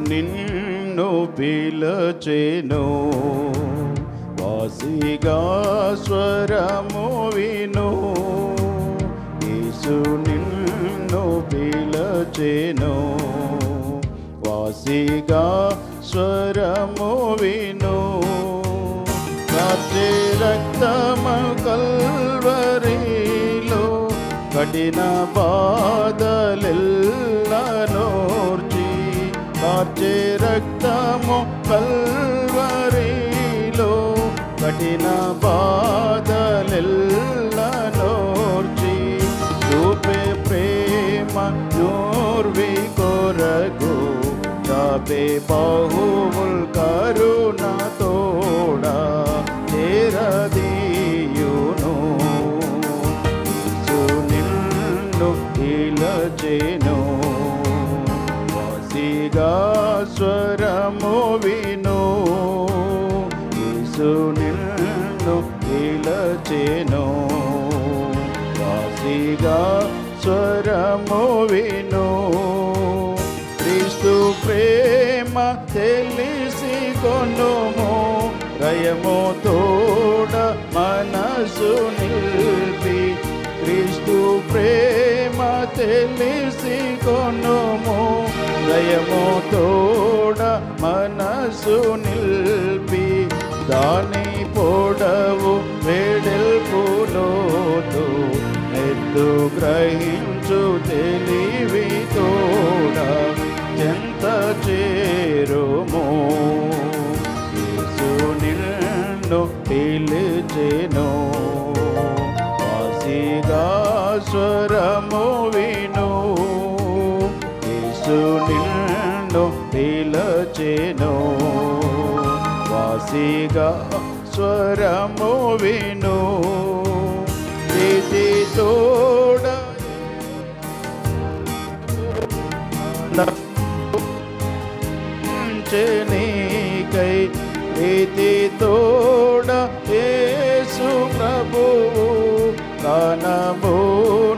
నిన్ను పిలచెను, వాసిగా స్వరము విను. యేసు నిన్ను పిలచెను, వాసిగా స్వరము విను. కార్చే రక్తము కల్వరిలో కఠిన బాధలెల్లనోర్చి, కార్చే రక్తము కల్వరిలో కఠిన బాధలెల్లనోర్చి, చూపే ప్రేమ నోర్వి కొరకు చాపే బాహువుల్ కరుణ తోడా చేరదీయును. యేసు నిన్ను పిలచెను, వాసిగా స్వరము విను. యేసు నిన్ను పిలచెను, వాసిగా స్వరము విను. క్రీస్తు ప్రేమ తెలిసి కొనుము, రయము తోడ మనసు నిల్పి. క్రీస్తు ప్రేమ తెలిసి కొనుము, రయము తోడ మనసు నిల్పి. దాని పొడవు వెడల్పులోతు ఎద్దు గ్రహించు తెలివి తోడ చెంత చేరుము. యేసు నిన్ను పిలిచెను, వాసిగా స్వరము విను. యేసు నిన్ను పిలిచెను, వాసిగా స్వరము విను. ప్రీతి తోడ నీకై, ప్రీతి తోడ యేసు ప్రభువు ప్రాణము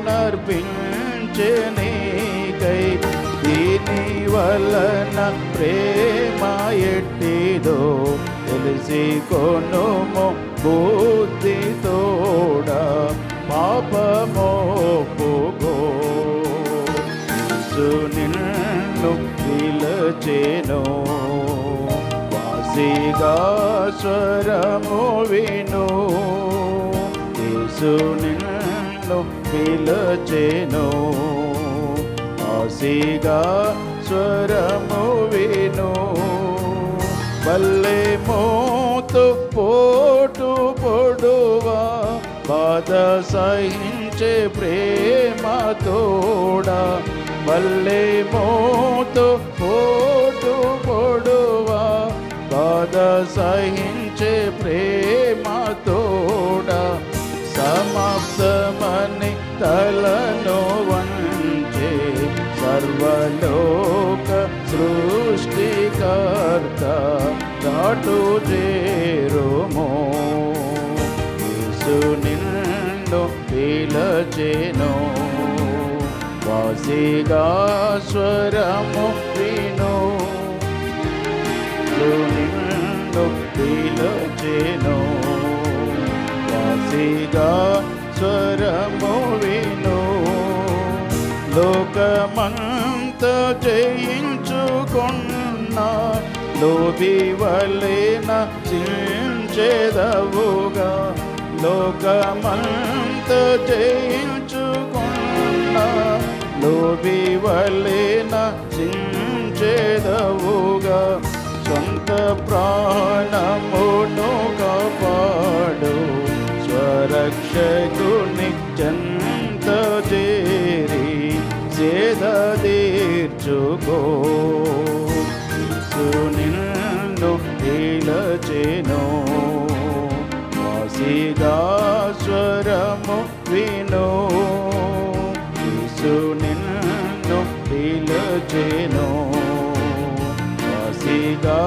నర్పించె నీకై. దీని వలన ప్రేమ ఎట్టిదో తెలిసి కొనుము, బుద్ధి తోడ పాపమోపుగో. యేసు నిన్ను పిలచెను, వాసిగా స్వరము విను. యేసు నిన్ను పిలచెను, వాసిగా స్వరము విను. బల్లె మోతు పోటు పొడువా బాధ సహించే ప్రేమ తోడా. బల్లె మోతు పోటు పొడువా బాధ సహించే ప్రేమ తోడా. సమాప్తమని తలను వంచే సర్వలోక సృష్టికర్త దాటు చేరుము. యేసు నిన్ను పిలచెను, వాసిగా స్వరము విను. యేసు నిన్ను పిలచెను, వాసిగా స్వరము విను. లోకమంత జయించుకున్నా లోబి వలె నశించెదవుగా. లోకమంత జయించుకున్నా లోబి వలె నశించెదవుగా. సొంత ప్రాణమును కాపాడు స్వరక్షకుని చెంత చేరి సేద తీర్చుకో. యేసు నిన్ను పిలచెను, వాసిగా స్వరము విను. యేసు నిన్ను పిలచెను, వాసిగా